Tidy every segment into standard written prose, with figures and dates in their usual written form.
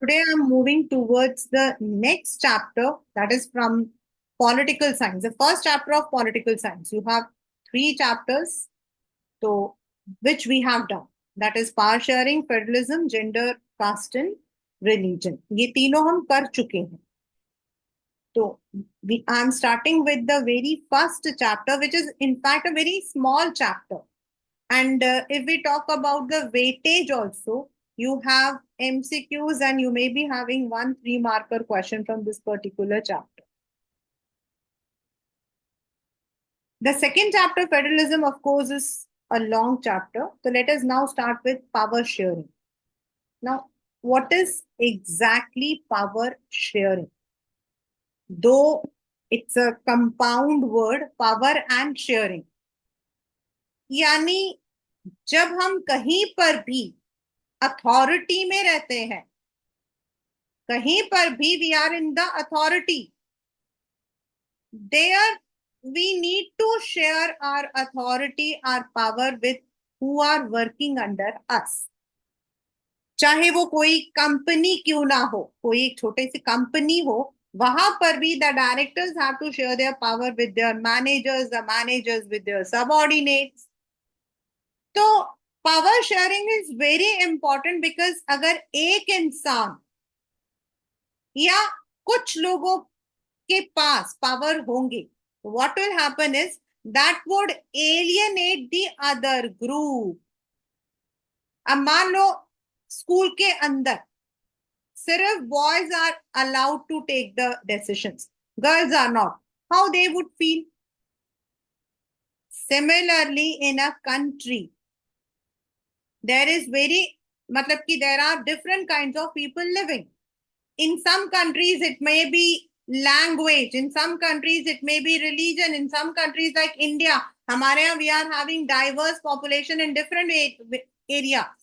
Today I'm moving towards the next chapter, that is from political science. The first chapter of political science. You have three chapters, so which we have done. That is power sharing, federalism, gender, caste and religion. ये तीनों हम कर चुके हैं. So I'm starting with the very first chapter, which is in fact a very small chapter. And if we talk about the weightage also, you have MCQs and you may be having one 3-marker question from this particular chapter. The second chapter, federalism, of course, is a long chapter. So let us now start with power sharing. Now, what is exactly power sharing? Though it's a compound word, power and sharing. यानी जब हम कहीं पर भी authority में रहते हैं, कहीं पर भी we are in the authority, there we need to share our authority, our power with who are working under us. चाहे वो कोई कंपनी क्यों ना हो, कोई एक छोटे सी कंपनी हो, वहां पर भी the directors have to share their power with their managers, the managers with their subordinates. तो power sharing is very important because अगर एक इंसान या कुछ लोगों के पास पावर होंगे, what will happen is that would alienate the other group. अब मान लो स्कूल के अंदर सिर्फ boys are allowed to take the decisions, girls are not, how they would feel. Similarly in a country there is very मतलब कि there are different kinds of people living. In some countries it may be language, in some countries it may be religion, in some countries like India, हमारे यहाँ we are having diverse population in different areas.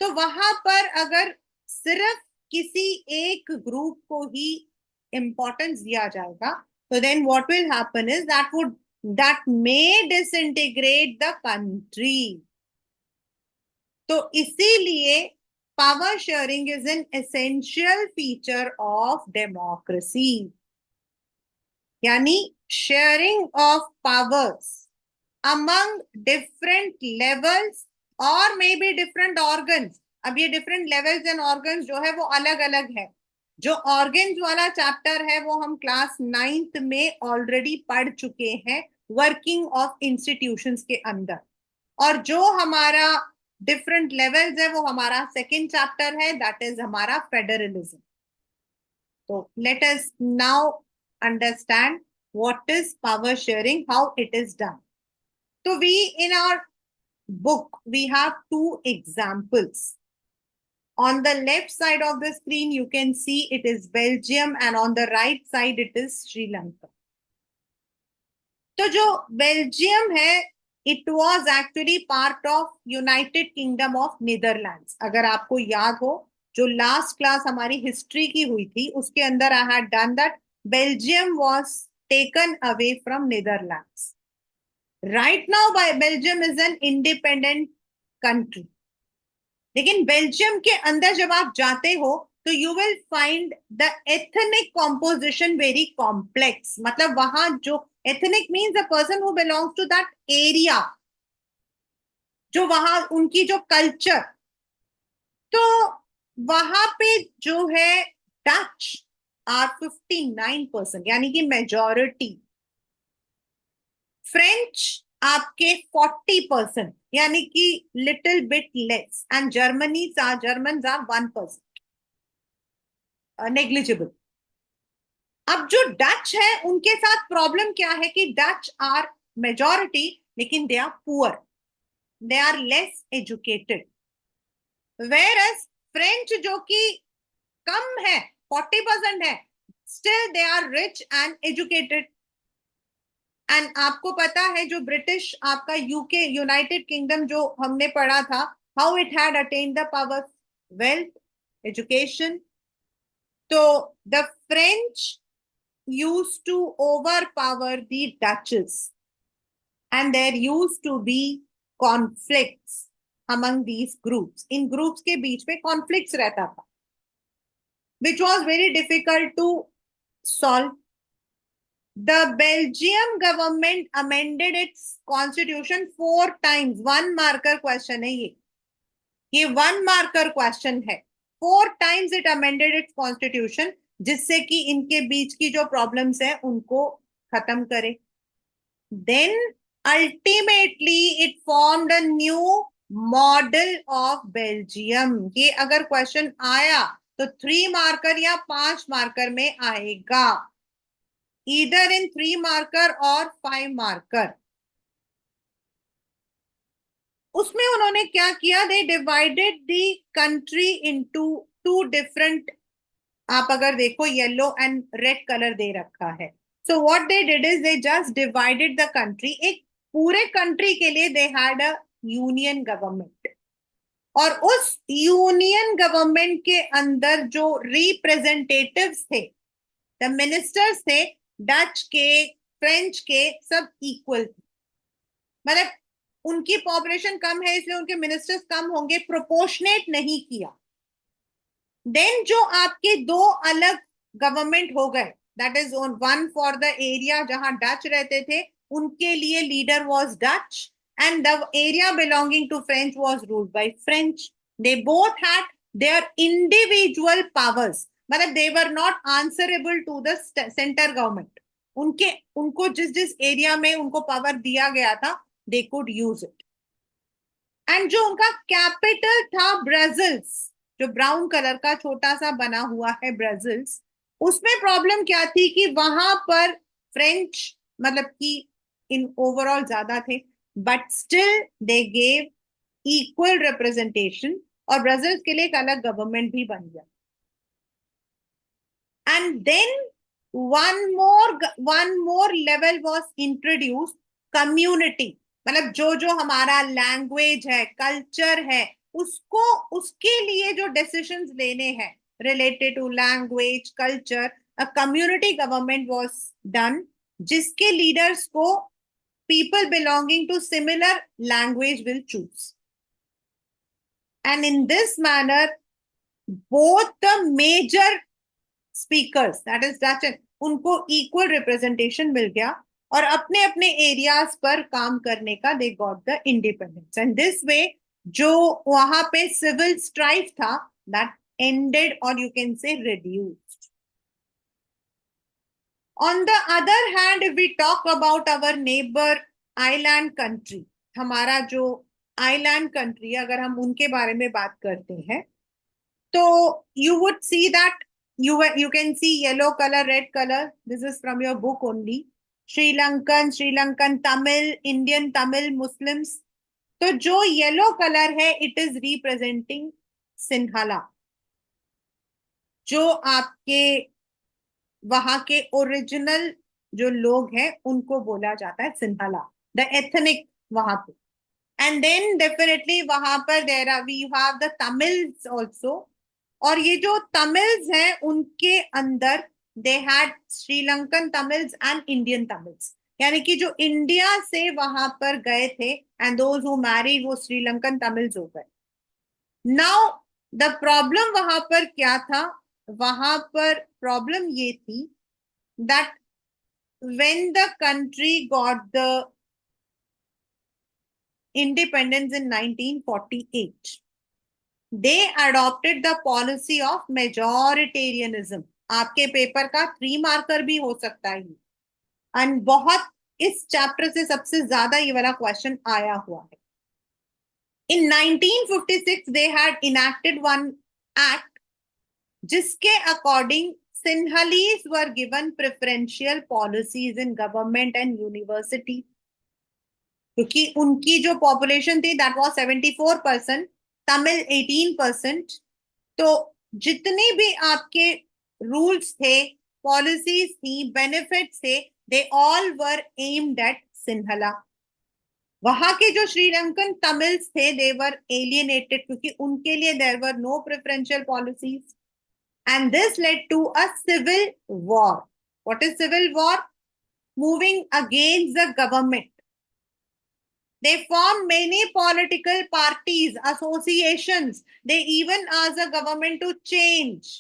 तो वहां पर अगर सिर्फ किसी एक group को ही इंपॉर्टेंस दिया जाएगा, तो then what will happen is that may disintegrate the country. तो इसीलिए power sharing is an essential feature of democracy. यानी sharing of powers among different levels or maybe different organs. अब ये different levels and organs जो है वो अलग अलग है. जो organs वाला चैप्टर है वो हम क्लास 9th में ऑलरेडी पढ़ चुके हैं, वर्किंग ऑफ इंस्टीट्यूशंस के अंदर. और जो हमारा डिफरेंट लेवल्स है वो हमारा सेकेंड चैप्टर है, दैट इज हमारा फेडरलिज्म. तो let us now understand what is power sharing, how it is done. तो we in our book we have two examples. On the left side of the screen you can see it is Belgium and on the right side it is Sri Lanka. तो जो Belgium है it was actually part of United Kingdom of Netherlands. अगर आपको याद हो, जो last class हमारी history की हुई थी उसके अंदर I had done that Belgium was taken away from Netherlands. Right now Belgium is an independent country. लेकिन बेल्जियम के अंदर जब आप जाते हो तो you will find the ethnic composition very complex. मतलब वहां जो ethnic means the person who belongs to that area, जो वहां उनकी जो कल्चर. तो वहां पे जो है डच आर 59%, यानी कि मेजॉरिटी. फ्रेंच आपके 40%, यानी कि little bit less. And Germanies are 1%, negligible. अब जो डच है उनके साथ प्रॉब्लम क्या है कि डच आर मेजॉरिटी लेकिन they are poor, they are less educated. Whereas French जो कि कम है, 40% है, still they are rich and educated. And आपको पता है जो ब्रिटिश आपका यूके यूनाइटेड किंगडम जो हमने पढ़ा था, how it had attend the power, wealth, education. तो the French used to overpower the Dutches and there used to be conflicts among these groups. In groups के बीच में कॉन्फ्लिक्ट्स रहता था. which was very difficult to solve. The Belgium government amended its constitution 4 times. 1 marker question है ये 1 marker question है. 4 times it amended its constitution, जिससे कि इनके बीच की जो प्रॉब्लम्स है उनको खत्म करे. Then ultimately it formed a new model of Belgium. ये अगर क्वेश्चन आया तो 3 marker या 5 marker में आएगा, either in 3 marker और 5 marker. उसमें उन्होंने क्या किया, they divided the country into 2 different, आप अगर देखो येलो एंड रेड कलर दे रखा है. So what they did is they just divided the country. एक पूरे कंट्री के लिए they had a union government, और उस यूनियन गवर्नमेंट के अंदर जो रिप्रेजेंटेटिव्स थे, द मिनिस्टर्स थे, डच के, फ्रेंच के, सब इक्वल थे. मतलब उनकी पॉपुलेशन कम है इसलिए उनके मिनिस्टर्स कम होंगे, प्रोपोर्शनेट नहीं किया. देन जो आपके 2 अलग गवर्नमेंट हो गए, that is one for the area जहां डच रहते थे, उनके लिए leader was Dutch, and the area belonging to French was ruled by French. They both had their individual powers, मतलब they were not answerable to the centre government. उनको जिस जिस area में उनको पावर दिया गया था, they could use it. And जो उनका कैपिटल था ब्राजिल्स, जो ब्राउन कलर का छोटा सा बना हुआ है ब्राजिल्स, उसमें प्रॉब्लम क्या थी कि वहां पर फ्रेंच मतलब कि इन ओवरऑल ज्यादा थे, but still they gave equal representation, और ब्राजील के लिए एक अलग गवर्नमेंट भी बन गया. And then one more level was introduced, community. मतलब जो जो हमारा लैंग्वेज है, कल्चर है, उसको, उसके लिए जो डिसीजंस लेने हैं related to language, culture, a community government was done, जिसके लीडर्स को people belonging to similar language will choose. And in this manner, both the major speakers, that is Dutch, उनको equal representation मिल गया, और अपने अपने areas पर काम करने का they got the independence. And this way जो वहां पे civil strife था, that ended, or you can say reduced. On the other hand, if we talk about our neighbor island country, हमारा जो island country, अगर हम उनके बारे में बात करते हैं, तो you would see that you can see yellow color, red color. This is from your book only. Sri Lankan Tamil, Indian Tamil Muslims. तो जो येलो कलर है, इट इज रिप्रेजेंटिंग सिन्हाला. जो आपके वहां के ओरिजिनल जो लोग हैं उनको बोला जाता है सिन्हाला, द एथनिक वहां पे. एंड देन डेफिनेटली वहां पर there are we have the Tamils also, और ये जो तमिल्स हैं उनके अंदर they had Sri Lankan Tamils and Indian Tamils, यानी कि जो इंडिया से वहां पर गए थे एंड दोज हु मैरिड, वो श्रीलंकन तमिल्स हो गए. नाउ द प्रॉब्लम वहां पर क्या था, वहां पर प्रॉब्लम ये थी that when the country got the independence in 1948, they adopted the policy of majoritarianism. आपके पेपर का 3 marker भी हो सकता है, एंड बहुत इस चैप्टर से सबसे ज्यादा ये वाला क्वेश्चन आया हुआ है. In 1956 they had enacted one act जिसके according Sinhalese were given preferential policies in government and university. क्योंकि उनकी जो पॉपुलेशन थी दैट वाज 74%, तमिल 18%. तो जितने भी आपके रूल्स थे, पॉलिसीज थी, बेनिफिट्स थे, they all were aimed at Sinhala. वहां के जो श्रीलंकन तमिल्स थे, दे वर एलियनेटेड, क्योंकि उनके लिए there were no preferential policies. And this led to a civil war. What is civil war? Moving against the government. They formed many political parties, associations. They even asked the government to change.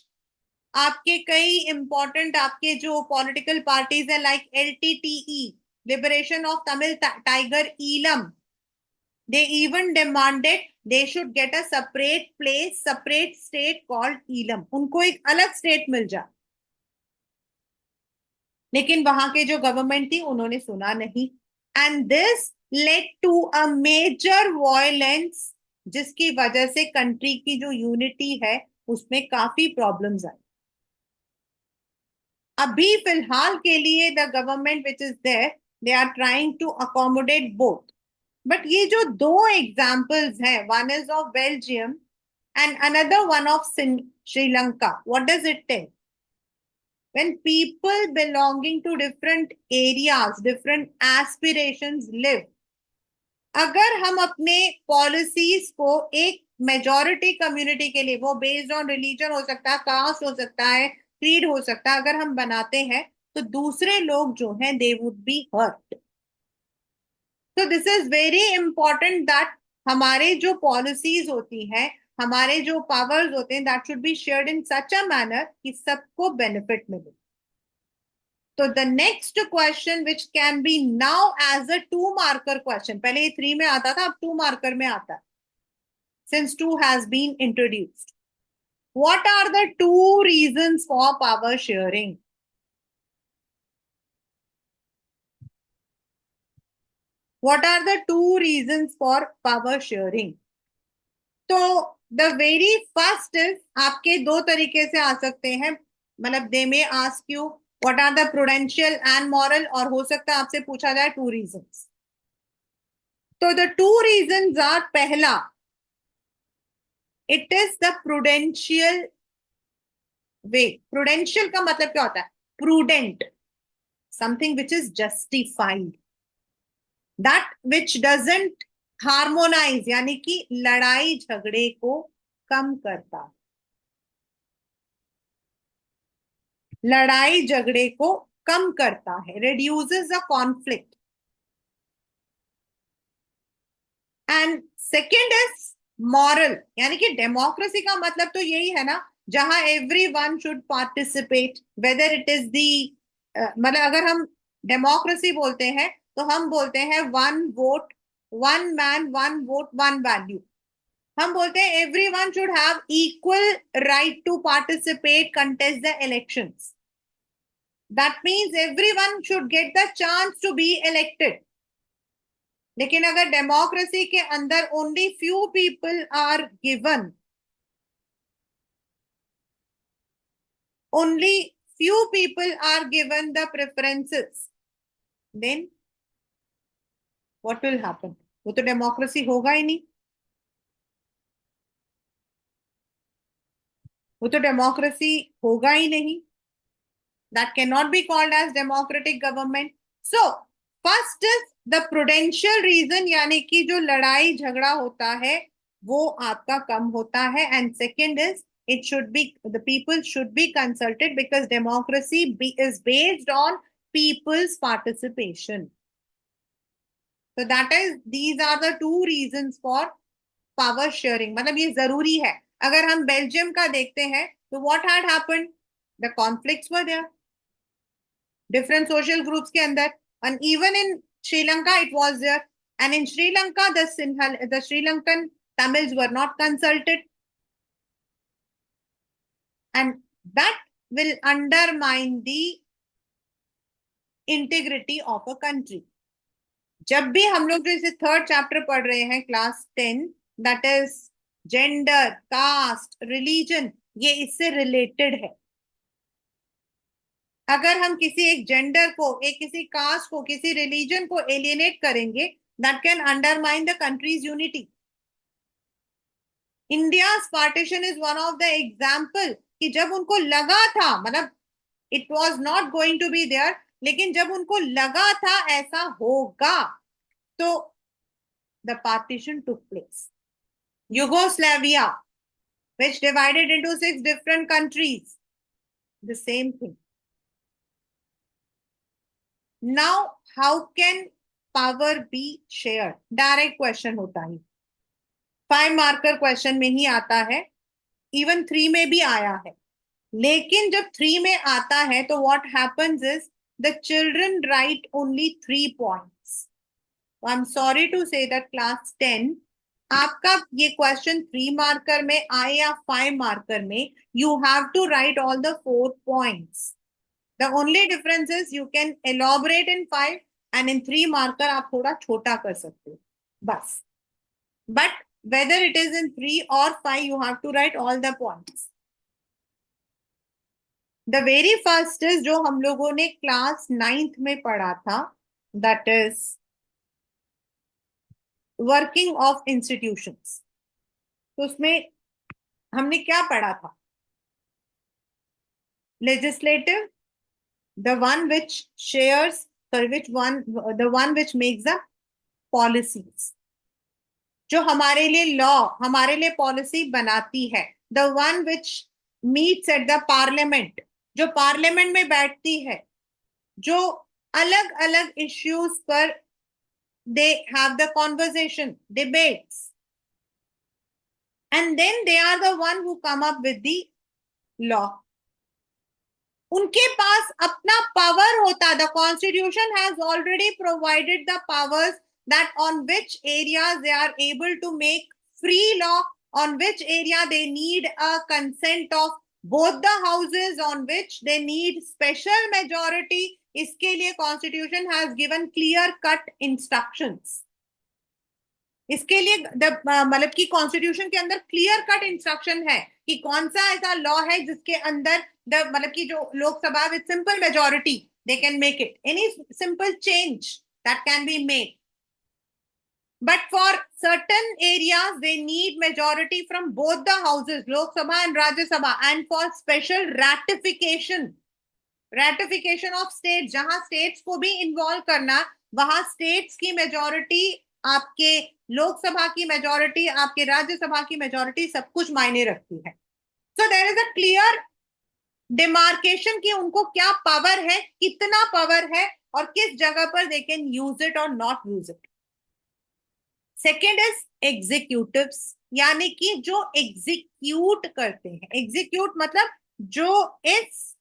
आपके कई important आपके जो political parties है like LTTE, liberation of Tamil tiger Eelam, they even demanded they should get a separate place, separate state called Eelam, उनको एक अलग state मिल जाए। लेकिन वहां के जो गवर्नमेंट थी उन्होंने सुना नहीं, and this led to a major violence, जिसकी वजह से कंट्री की जो यूनिटी है उसमें काफी प्रॉब्लम्स आई। अभी फिलहाल के लिए the government which is there, they are trying to accommodate both. But ये जो दो एग्जाम्पल्स हैं, one is of Belgium and another one of Sri Lanka, what does it tell? when people belonging to different areas, different aspirations live, अगर हम अपने policies को एक majority community के लिए, वो बेस्ड ऑन रिलीजन हो सकता है, कास्ट हो सकता है, क्रीड हो सकता है, अगर हम बनाते हैं तो दूसरे लोग जो हैं दे वुड बी हर्ट। तो this is very important that हमारे जो पॉलिसीज होती हैं, हमारे जो पावर्स होते हैं, that should be shared in such a manner कि सबको बेनिफिट मिले। तो the next question which can be now as a 2 marker question, पहले ये 3 में आता था, अब 2 मार्कर में आता है, since 2 has been introduced. What are the 2 reasons for power sharing? What are the 2 reasons for power sharing? तो द वेरी फर्स्ट इज, आपके दो तरीके से आ सकते हैं, मतलब they may ask you what are the prudential and moral, और हो सकता है आपसे पूछा जाए 2 reasons। तो द 2 reasons आर, पहला, it is the prudential way. Prudential का मतलब क्या होता है? Prudent, something which is justified, that which doesn't harmonise, यानी कि लड़ाई झगड़े को कम करता, लड़ाई झगड़े को कम करता है, reduces the conflict. And second is moral, यानी कि डेमोक्रेसी का मतलब तो यही है ना, जहां every one should participate, whether it is the, मतलब अगर हम डेमोक्रेसी बोलते हैं तो हम बोलते हैं 1 वोट 1 मैन 1 वोट 1 वैल्यू। हम बोलते हैं everyone should have equal right to participate, contest the elections, that means everyone should get the chance to be elected. लेकिन अगर डेमोक्रेसी के अंदर only few people are given, only few people are given the preferences, then what will happen? वो तो democracy होगा ही नहीं, वो तो डेमोक्रेसी होगा ही नहीं। that cannot be called as democratic government. So first is the prudential reason, यानी कि जो लड़ाई झगड़ा होता है वो आपका कम होता है, and second is it should be, the people should be consulted because democracy is based on people's participation. So that is, these are the 2 reasons for power sharing, मतलब ये जरूरी है। अगर हम बेल्जियम का देखते हैं तो what had happened? The conflicts were there, different social groups के अंदर, and even in Sri Lanka it was there, and in Sri Lanka the Sri Lankan Tamils were not consulted, and that will undermine the integrity of a country. जब भी हम लोग जो इसे 3rd chapter पढ़ रहे हैं class 10, that is gender, caste, religion, ये इससे रिलेटेड है। अगर हम किसी एक जेंडर को, एक किसी कास्ट को, किसी रिलीजन को एलियनेट करेंगे, that can undermine the country's unity. India's partition is one of the example कि जब उनको लगा था, मतलब it was not going to be there, लेकिन जब उनको लगा था ऐसा होगा तो the partition took place. Yugoslavia, which divided into 6 different countries, the same thing. Now how can power be shared? Direct question होता है, 5 मार्कर क्वेश्चन में ही आता है, इवन 3 में भी आया है। लेकिन जब 3 में आता है तो what happens is the children write only 3 points. I am sorry to say that class 10, आपका ये क्वेश्चन 3 मार्कर में आए या 5 मार्कर में, you have to write all the 4 points. The only difference is you can elaborate in 5 and in 3 marker आप थोड़ा छोटा कर सकते हो बस। But whether it is in 3 or 5, you have to write all the points. The very first is जो हम लोगों ने क्लास 9th में पढ़ा था, that is working of institutions। तो उसमें हमने क्या पढ़ा था? Legislative, the one which shares, sorry, the one which makes the policies, जो हमारे लिए लॉ, हमारे लिए पॉलिसी बनाती है। The one which meets at the parliament, जो पार्लियामेंट में बैठती है, जो अलग अलग इश्यूज पर they have the conversation, debates, and then they are the one who come up with the law. उनके पास अपना पावर होता। The constitution has already provided the powers that on which areas they are able to make free law, on which area they need a consent of both the houses, on which they need special majority। इसके लिए constitution has given clear cut instructions। इसके लिए मतलब कि constitution के अंदर clear cut instruction है कि कौन सा ऐसा लॉ है जिसके अंदर मतलब कि जो Lok Sabha with simple majority they can make it, any simple change that can be made. But for certain areas, they need majority from both the houses, Lok Sabha and Rajya Sabha, and for special ratification of states, जहां states को भी involve करना, वहां states की majority, आपके लोकसभा की majority, आपके राज्यसभा की majority सब कुछ मायने रखती है। So there is a clear demarcation कि उनको क्या power है, कितना power है, और किस जगह पर they can use it or not use it। Second is executives, यानी कि जो एग्जीक्यूट करते हैं। एग्जीक्यूट मतलब जो इस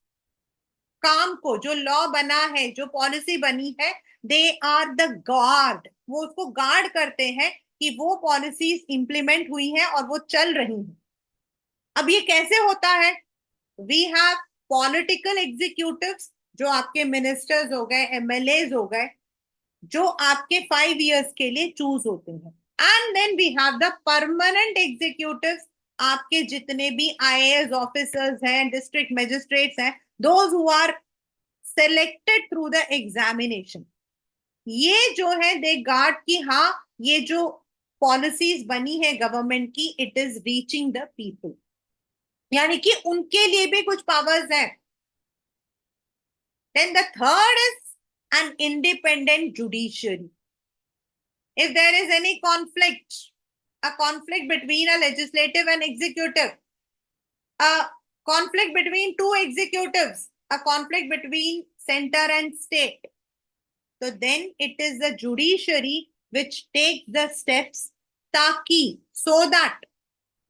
काम को, जो लॉ बना है, जो पॉलिसी बनी है, दे आर द गार्ड, वो उसको गार्ड करते हैं कि वो पॉलिसीज इंप्लीमेंट हुई हैं और वो चल रही हैं। अब ये कैसे होता है? वी हैव पॉलिटिकल एग्जीक्यूटिव्स, जो आपके मिनिस्टर्स हो गए, एमएलए हो गए, जो आपके 5 years के लिए चूज होते हैं। And then we have the permanent executives, आपके जितने भी आईएएस ऑफिसर्स हैं, डिस्ट्रिक्ट मजिस्ट्रेट्स हैं, those who are selected through the examination. ये जो है दे गार्ड की हाँ, ये जो पॉलिसीज बनी है गवर्नमेंट की, it is reaching the people, यानी कि उनके लिए भी कुछ पावर्स हैं। Then the third is an independent judiciary. If there is any conflict, a conflict between a legislative and executive, a conflict between two executives, a conflict between center and state, so then it is the judiciary which takes the steps ताकि so that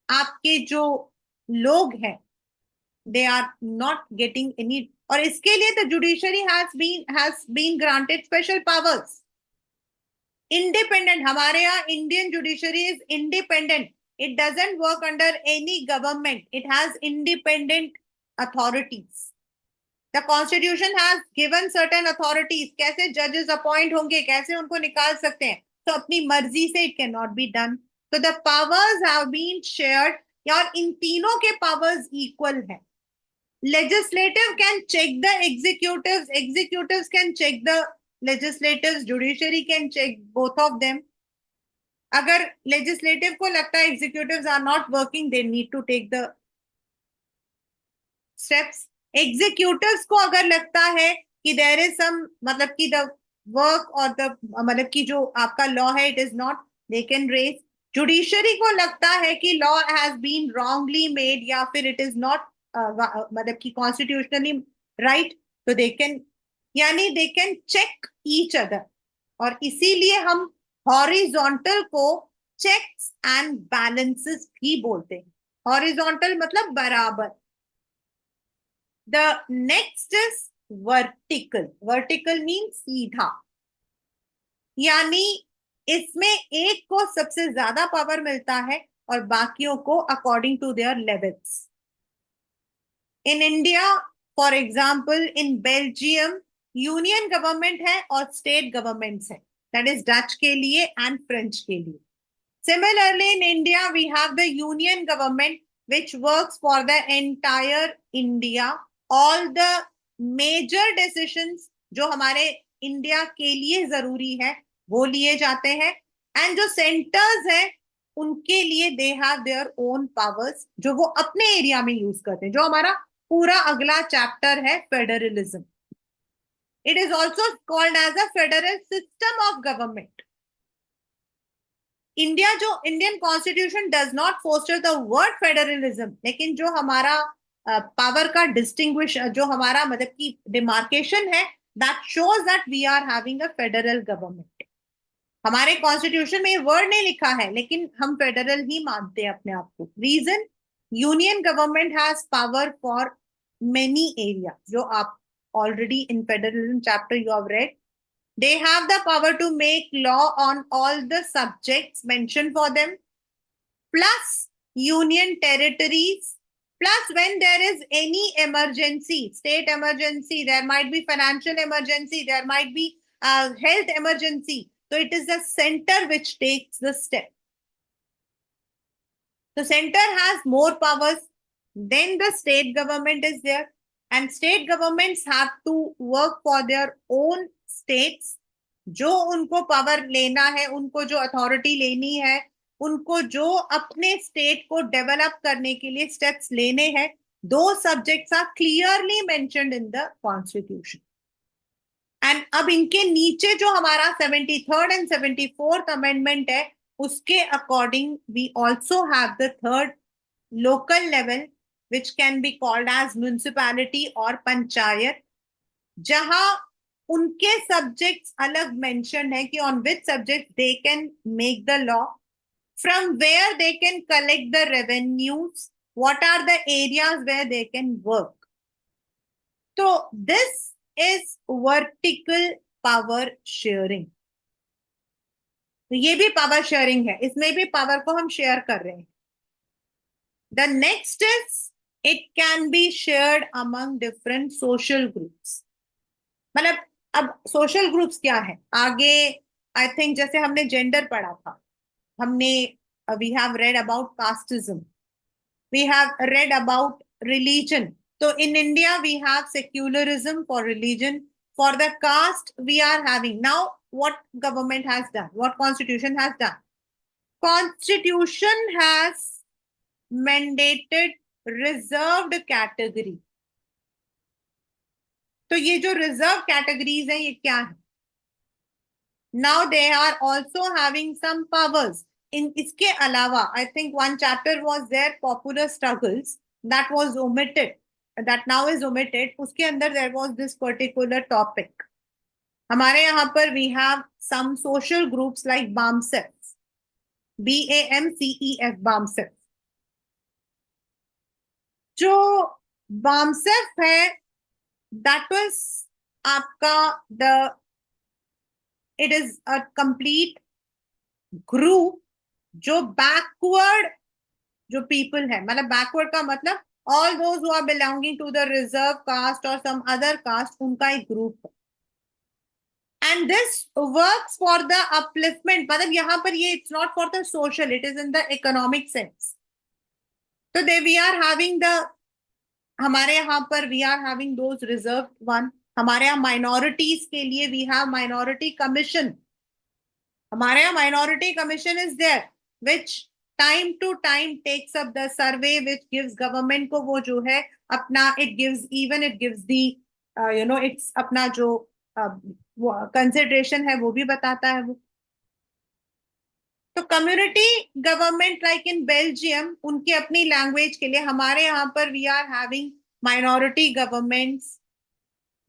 आपके जो लोग हैं they are not getting any, और इसके लिए the judiciary has been granted special powers। independent, हमारे यहाँ Indian judiciary is independent, it doesn't work under any government, it has independent authorities। the constitution has given certain authorities, कैसे judges appoint होंगे, कैसे उनको निकाल सकते हैं, तो अपनी मर्जी से it cannot be done। so the powers have been shared, और इन तीनों के powers equal है। legislative can check the executives, executives can check the legislatives, judiciary can check both of them। अगर legislative को लगता है executives are not working, they need to take the steps। executives को अगर लगता है कि there is some, मतलब कि the work और the मतलब कि जो आपका law है it is not, they can raise। judiciary को लगता है कि law has been wrongly made या फिर it is not मतलब कि कॉन्स्टिट्यूशनली राइट, तो दे कैन, यानी they can check each other. और इसीलिए हम हॉरिजॉन्टल को चेक्स एंड बैलेंसेस भी बोलते हैं। हॉरिजॉन्टल मतलब बराबर, The next is vertical. Vertical means सीधा, यानी इसमें एक को सबसे ज्यादा पावर मिलता है और बाकियों को according to their levels. In India, for example, in Belgium union government है और स्टेट गवर्नमेंट्स है. दैट इज डच के लिए एंड फ्रेंच के लिए. Similarly, in India, we have the union government, which works for the entire India. All the major decisions जो हमारे India के लिए जरूरी है वो लिए जाते हैं. एंड जो सेंटर्स है उनके लिए दे हैव देयर ओन पावर्स जो वो अपने एरिया में यूज करते हैं, जो हमारा पूरा अगला चैप्टर है federalism. It is also called as a federal system of government. India, जो Indian constitution does not foster the word federalism, लेकिन जो हमारा पावर का डिस्टिंग्विश, जो हमारा मतलब की डिमार्केशन है, that shows that we are having a federal government. हमारे कॉन्स्टिट्यूशन में ये वर्ड नहीं लिखा है लेकिन हम फेडरल ही मानते हैं अपने आप को. Region, union government has power for many area, जो आप already in federalism chapter you have read. They have the power to make law on all the subjects mentioned for them, plus union territories, plus when there is any emergency, state emergency, there might be financial emergency, there might be health emergency. So it is the center which takes the step. The center has more powers. Then the state government is there. And state governments have to work for their own states. जो उनको power लेना है, उनको जो authority लेनी है, उनको जो अपने स्टेट को डेवलप करने के लिए स्टेप्स लेने हैं, दो subjects are clearly mentioned in the constitution. And अब इनके नीचे जो हमारा 73rd एंड 74th अमेंडमेंट है, उसके according we also have the third local level, which can be called as municipality और पंचायत, जहां उनके सब्जेक्ट्स अलग मेंशन है कि on which subject they can make the law, from where they can collect the revenues, what are the areas where they can work. तो this is vertical power sharing. ये भी power sharing है, इसमें भी power को हम share कर रहे हैं. The next is it can be shared among different social groups. मतलब अब social groups क्या है आगे, I think जैसे हमने gender पढ़ा था, हमने we have read about casteism, we have read about religion. So in India we have secularism for religion. For the caste we are having now, what government has done, what constitution has done, constitution has mandated reserved category. तो ये जो reserve categories हैं ये क्या है? Now they are also having some powers. इन इसके अलावा I think one chapter was there, popular struggles, that was omitted, that now is omitted. उसके अंदर there was this particular topic. हमारे यहाँ पर we have some social groups like BAMCEF, BAMCEF, BAMCEF. जो बामसेफ है, दैट वाज आपका it is a complete group जो backward जो पीपल है, मतलब बैकवर्ड का मतलब all those who are belonging to the reserve caste और सम अदर कास्ट, उनका एक ग्रुप है. And this works for the upliftment, मतलब यहाँ पर ये it's not for the social, it is in the economic sense. तो they we are having the, हमारे यहाँ पर we are having those reserve one. हमारे यहाँ माइनॉरिटीज के लिए वी हैव माइनॉरिटी कमीशन. हमारे यहाँ minority commission is there which time to time takes up the survey which gives government को वो जो है अपना, it gives even it gives the its अपना जो कंसिडरेशन है वो भी बताता है वो. तो community government like in Belgium, उनकी अपनी लैंग्वेज के लिए. हमारे यहाँ पर we are having minority governments.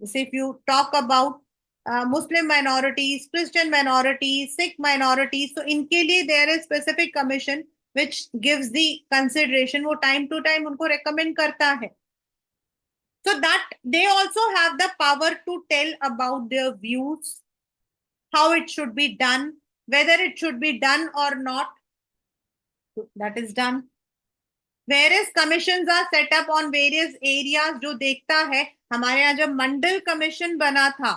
If you talk about Muslim minorities, Christian minorities, Sikh minorities, तो इनके लिए there is specific commission which gives the consideration. वो टाइम टू टाइम उनको रेकमेंड करता है. so that they also have the power to tell about their views, how it should be done, whether it should be done or not. That is done. Various commissions are set up on various areas. जो देखता है, हमारे यहाँ जब मंडल commission बना था,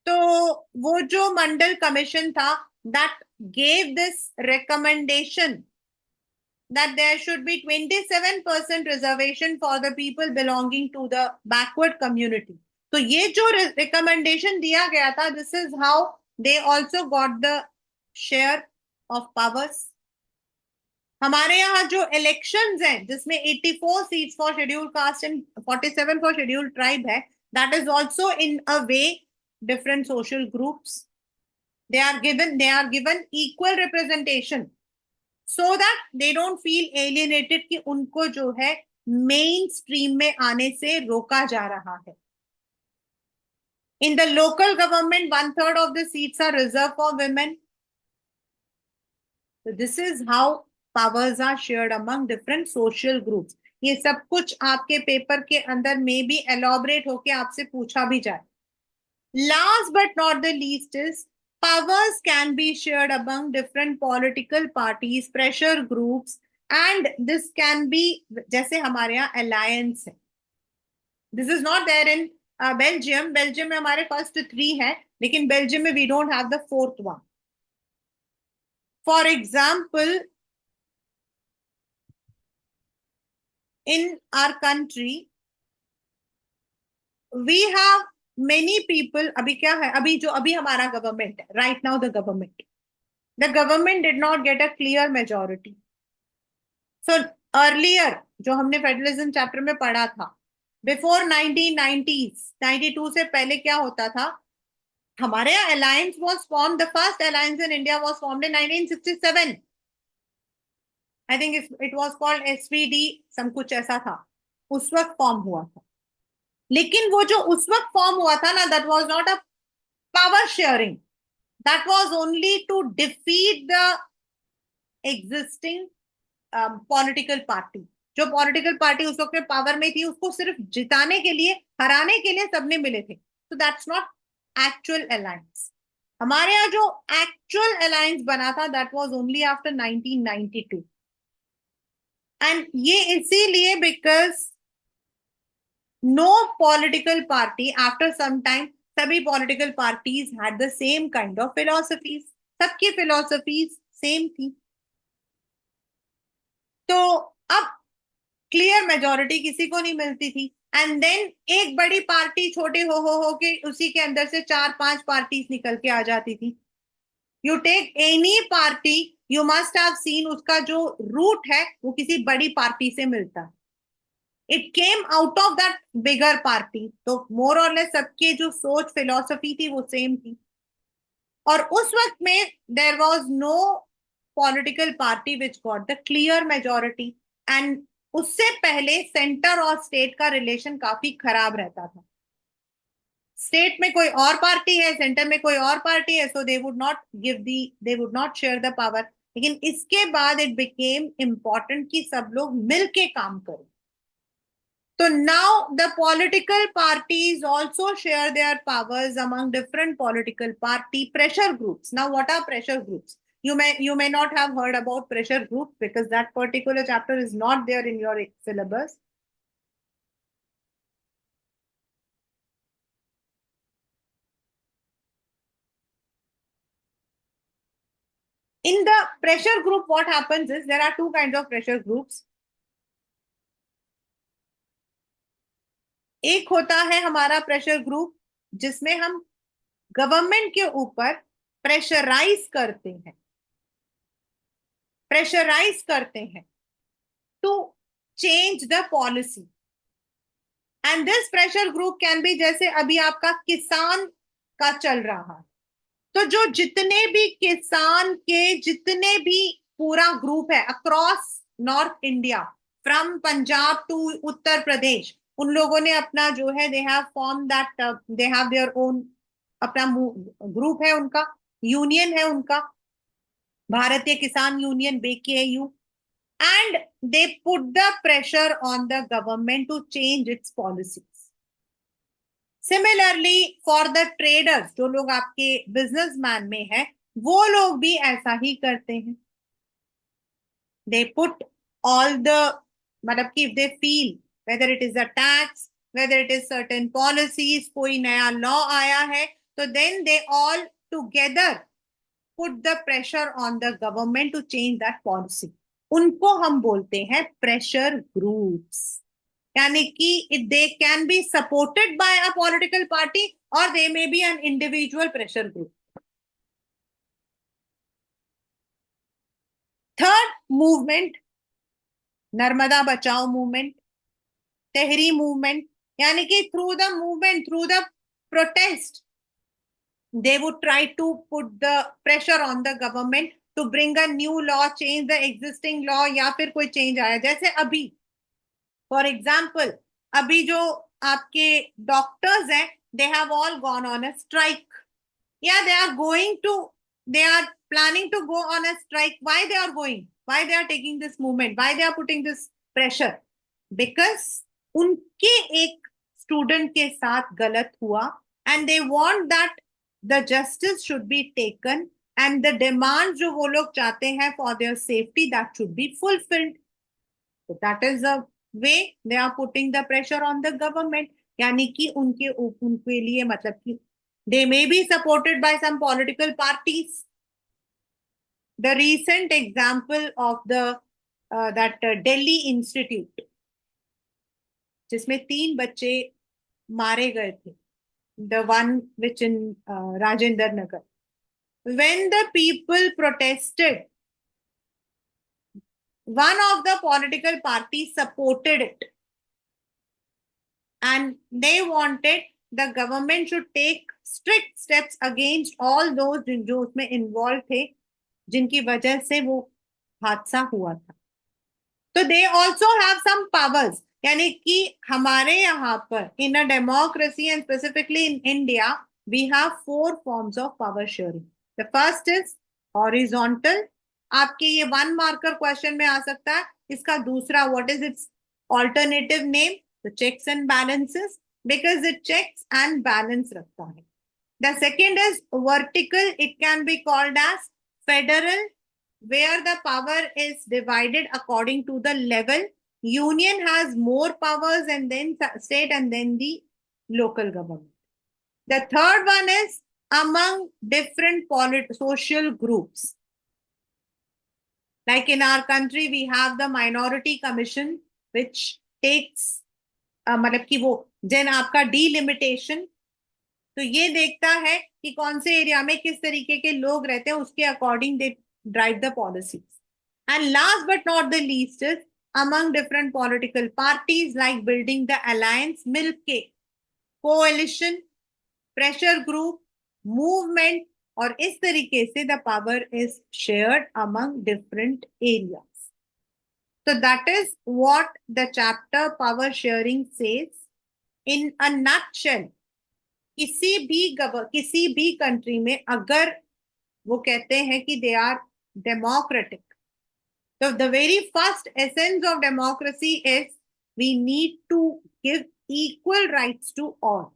तो वो जो मंडल कमीशन था, that gave this recommendation that there should be 27% reservation for the people belonging to the backward community. तो ये जो recommendation दिया गया था, this is how they also got the share of powers. हमारे यहाँ जो इलेक्शंस हैं, जिसमें 84 seats for scheduled caste and 47 for scheduled tribe है, that is also in a way different social groups, they are given equal representation so that they don't feel alienated कि उनको जो है मेन स्ट्रीम में आने से रोका जा रहा है. In the local government, 1/3 of the seats are reserved for women. So this is how powers are shared among different social groups. ये सब कुछ आपके पेपर के अंदर में भी एलॉबरेट होके आपसे पूछा भी जाए. Last but not the least is powers can be shared among different political parties, pressure groups, and this can be जैसे हमारे यहाँ alliance है. This is not there in Belgium. Belgium में हमारे first 3 है, लेकिन Belgium में we don't have the 4th one. For example, in our country, we have many people. अभी क्या है, अभी जो अभी हमारा गवर्नमेंट है, right now the government did not get a clear majority. So earlier जो हमने फेडरलिज्म चैप्टर में पढ़ा था, बिफोर 1990s, 92 से पहले क्या होता था, हमारे यहाँ alliance was form, the first alliance in India was formed in 1967. I think it was called SVD, some कुछ ऐसा था, उस वक्त फॉर्म हुआ था. लेकिन वो जो उस वक्त फॉर्म हुआ था ना, that was not a power sharing, that was only to defeat the existing political party. जो पॉलिटिकल पार्टी उस वक्त में पावर में थी, उसको सिर्फ जिताने के लिए, हराने के लिए सबने मिले थे. तो दैट्स नॉट एक्चुअल अलायंस. हमारे यहाँ जो एक्चुअल अलायंस बना था, that was only after 1992. And ये इसीलिए because no political party after some time, सभी political parties had the same kind of philosophies. सबकी philosophies same थी. तो अब क्लियर मेजोरिटी किसी को नहीं मिलती थी. एंड देन एक बड़ी पार्टी छोटे हो के उसी के अंदर से 4-5 पार्टीज निकल के आ जाती थी. You take any party, you must have seen उसका जो रूट है वो किसी बड़ी पार्टी से मिलता है. It came out of that bigger party. तो मोर और लेस सबके जो सोच फिलोसफी थी वो सेम थी. और उस वक्त में there was no political party which got the clear majority. And उससे पहले सेंटर और स्टेट का रिलेशन काफी खराब रहता था. स्टेट में कोई और पार्टी है, सेंटर में कोई और पार्टी है, so they would not share the power. लेकिन इसके बाद इट बिकेम इम्पोर्टेंट कि सब लोग मिलके काम करें. So now the political parties also share their powers among different political party pressure groups. Now, what are pressure groups? You may not have heard about pressure groups because that particular chapter is not there in your syllabus. In the pressure group, what happens is there are 2 kinds of pressure groups. एक होता है हमारा pressure group जिसमें हम government के ऊपर pressurise करते हैं to change the policy. And this pressure group can be, जैसे अभी आपका किसान का चल रहा है, तो जो जितने भी किसान के जितने भी पूरा ग्रुप है across north India, from Punjab to Uttar Pradesh, उन लोगों ने अपना जो है they have form that, they have their own, अपना ग्रुप है उनका, यूनियन है उनका, Bharatiya Kisan union, BKU. and they put the pressure on the government to change its policies. Similarly, for the traders, जो लोग आपके बिजनेसमैन में है, वो लोग भी ऐसा ही करते हैं. They put all the, मतलब कि if they feel whether it is a tax, whether it is certain policies, कोई नया law आया है, so then they all together put the pressure on the government to change that policy. उनको हम बोलते हैं pressure groups. यानी कि they can be supported by a political party or they may be an individual pressure group. Third movement, Narmada बचाओ movement, Tehri movement, यानी कि through the movement, through the protest, they would try to put the pressure on the government to bring a new law, change the existing law, या फिर कोई change आया. जैसे अभी for example, अभी जो आपके डॉक्टर्स हैं, they have all gone on a strike, या they are going to, they are planning to go on a strike. Why they are going? Why they are taking this movement? Why they are putting this pressure? Because उनके एक student के साथ गलत हुआ and they want that the justice should be taken and the demands जो वो लोग चाहते हैं for their safety, that should be fulfilled. So that is the way they are putting the pressure on the government. यानी कि उनके लिए मतलब कि they may be supported by some political parties. The recent example of the that Delhi Institute, जिसमें 3 बच्चे मारे गए थे, the one which in Rajendra Nagar, when the people protested, one of the political parties supported it and they wanted the government should take strict steps against all those जो उसमें involved थे, जिनकी वजह से वो हादसा हुआ था. तो they also have some powers, यानी कि हमारे यहाँ पर in a democracy and specifically in India we have 4 forms of power sharing. The first is horizontal, आपके ये 1 मार्कर क्वेश्चन में आ सकता है. इसका दूसरा, what is its alternative name? The checks and balances, because it checks and balance रखता है. The second is vertical, it can be called as federal, where the power is divided according to the level. Union has more powers and then state and then the local government. The third one is among different social groups. Like in our country, we have the minority commission, which takes मतलब कि वो जन आपका delimitation, तो ये देखता है कि कौन से एरिया में किस तरीके के लोग रहते हैं, उसके according they drive the policies. And last but not the least is among different political parties, like building the alliance, मिलके coalition, pressure group, movement, और इस तरीके से the power is shared among different areas. So that is what the chapter power sharing says in a nutshell. किसी भी country में अगर वो कहते हैं कि they are democratic, so the very first essence of democracy is we need to give equal rights to all.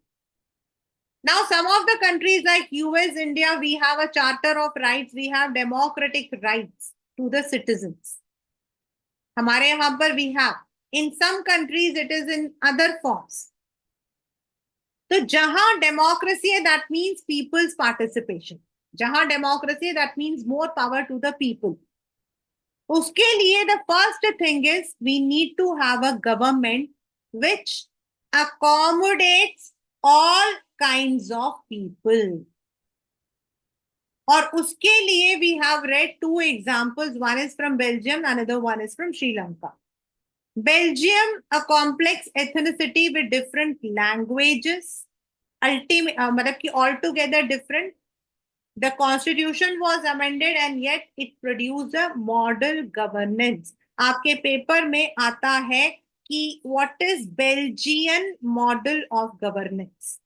Now some of the countries like US, India, we have a charter of rights, we have democratic rights to the citizens. हमारे यहाँ पर we have, in some countries it is in other forms. तो जहां democracy है, that means people's participation. जहां democracy, that means more power to the people. उसके लिए the first thing is we need to have a government which accommodates all kinds of people. और उसके लिए we have read 2 examples. One is from Belgium, another one is from Sri Lanka. Belgium, a complex ethnicity with different languages, मतलब कि altogether different. The constitution was amended and yet it produced a model governance. आपके paper में आता है कि what is Belgian model of governance.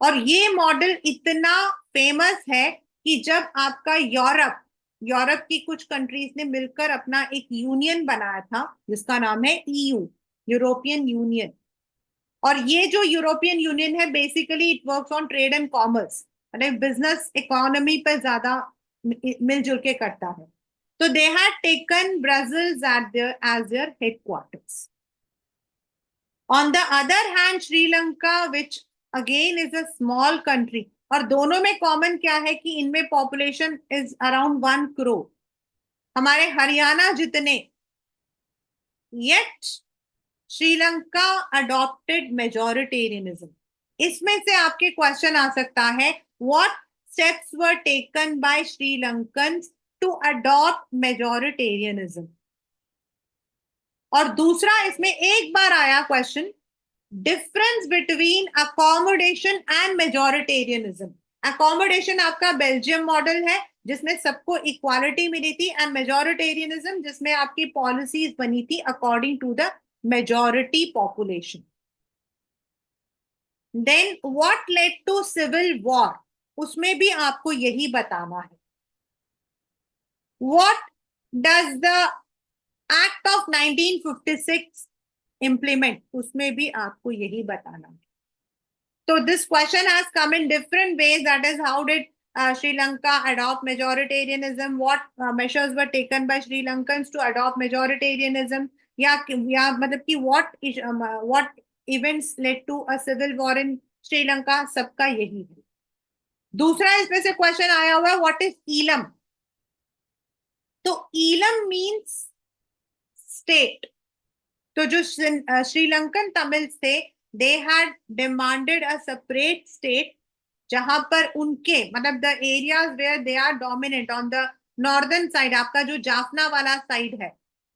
और ये model इतना फेमस है कि जब आपका यूरोप यूरोप की कुछ कंट्रीज ने मिलकर अपना एक यूनियन बनाया था जिसका नाम है ईयू, यूरोपियन यूनियन। और ये जो यूरोपियन यूनियन है basically it works on trade and commerce, मतलब बिजनेस इकोनॉमी पर ज्यादा मिलजुल के करता है। तो they had taken Brazil as their headquarters. On the other hand Sri Lanka which again is a small country, और दोनों में कॉमन क्या है कि इनमें पॉपुलेशन इज अराउंड 1 करोड़, हमारे हरियाणा जितने, येट श्रीलंका अडॉप्टेड मेजोरिटेरियनिज्म। इसमें से आपके क्वेश्चन आ सकता है what steps were taken by Sri Lankans to adopt majoritarianism. और दूसरा इसमें एक बार आया question, difference between accommodation and majoritarianism. Accommodation आपका बेल्जियम मॉडल है जिसमें सबको इक्वालिटी मिली थी, एंड मेजोरिटेरियनिज्म जिसमें आपकी पॉलिसीज बनी थी according to the majority population. Then what led to civil war, उसमें भी आपको यही बताना है। What does the act of 1956 implement, उसमें भी आपको यही बताना है। So this question has come in different ways. That is, how did Sri Lanka adopt majoritarianism? What measures were taken by Sri Lankans to adopt majoritarianism? या मतलब कि what events led to a civil war in Sri Lanka? सबका यही है। दूसरा इसमें से question आया हुआ है व्हाट इज ईलम। तो ईलम मीन्स स्टेट। तो जो श्रीलंकन तमिल्स थे, they had demanded a separate state जहां पर उनके मतलब the areas where they are dominant on the northern side, आपका जो जाफना वाला साइड है,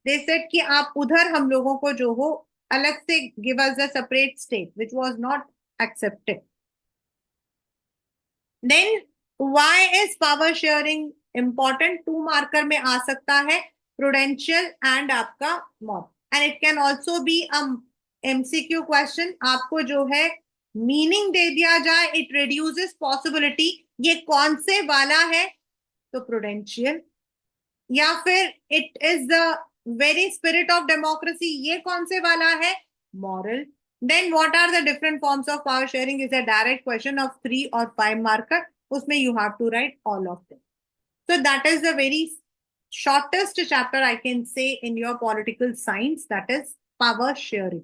दे सेड कि आप उधर हम लोगों को जो हो अलग से give us the separate state, which was not accepted. Then why is power sharing important, 2 marker में आ सकता है, प्रूडेंशियल एंड आपका moral. And it can also be a MCQ question, आपको जो है मीनिंग दे दिया जाए, इट रिड्यूसेस पॉसिबिलिटी, ये कौन से वाला है, तो प्रूडेंशियल, या फिर it is the very spirit of democracy, ये कौन से वाला है, moral. Then what are the different forms of power sharing is a direct question of 3 और 5 मार्कर, उसमें you have to write all of them. So that is the very shortest chapter I can say in your political science, that is power sharing.